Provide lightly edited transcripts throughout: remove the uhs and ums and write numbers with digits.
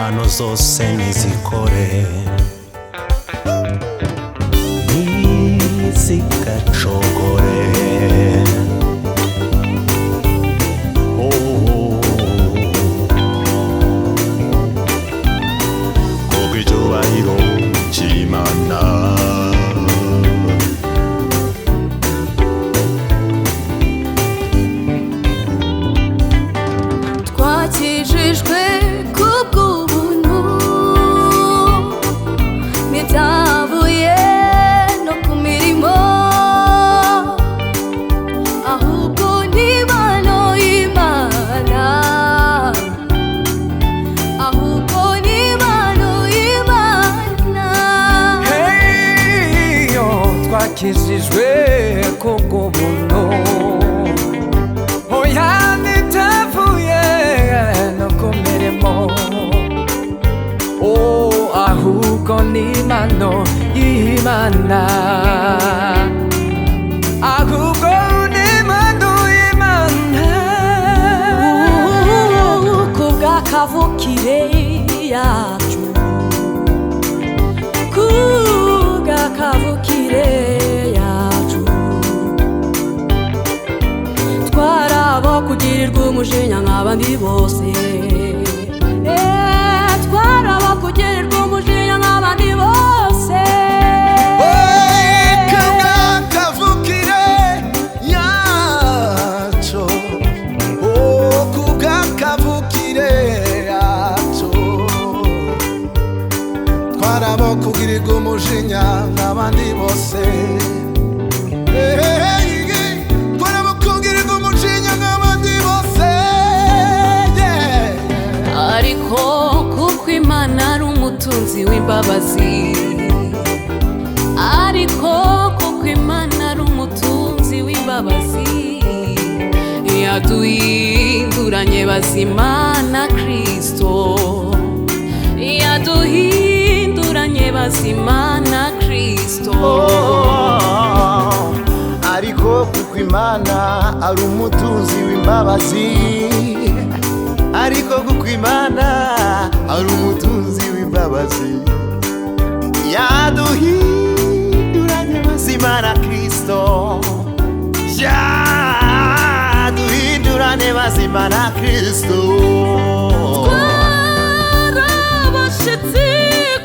impano zose nizikore nizigacogore kuko icyubahiro cy'Imana twakijijwe kubw'ubuntu ntibyavuye no ku mirimo ahubwo ni impano y'Imana ahubwo ni impano y'Imana Hey yo twakijijwe kubw'ubuntu oya ntibyavuye no ku mirimo ahubwo ni impano y'Imana ahubwo ni impano y'Imana kubw'akavukire yacu kubw'akavukire yacu twarabo kugirirwa umujinya nk'abandi bose twarabo kugirirwa umujinya nk'abandi bose kubw'akavukire yacu kubw'akavukire yacu twarabo kugirirwa umujinya nk'abandi bose twarabo kugirirwa umujinya nk'abandi bose ariko kuko Imana ari umutunzi w'imbabazi ariko kuko Imana ari umutunzi w'imbabazi yaduhinduranye bazima na Kristo yaduhinduranye bazima na Kristo ariko kuko Imana ari umutunzi w'imbabazi ariko kuko Imana ari umutunzi w'imbabazi yaduhinduranye bazima na Kristo yaduhinduranye bazima na Kristo twarabashitsi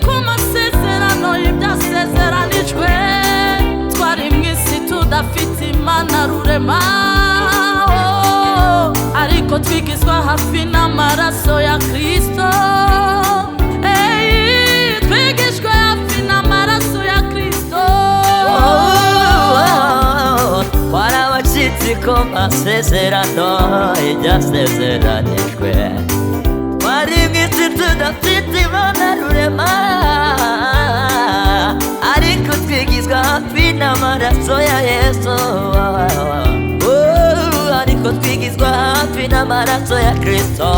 ku masezerano y'ibyasezeranijwe twari mu isi tudafite Imana rurema ariko twigizwa hafi n'amaraso ya Kristo twigishwe hafi n'amaraso ya Kristo twarabashitsi ku masezerano y'ibyasezeranijwe twari mu isi tudafite Imana rurema ariko twigizwa hafi n'amaraso ya Yesu ariko twigizwa hafi n'amaraso ya Kristo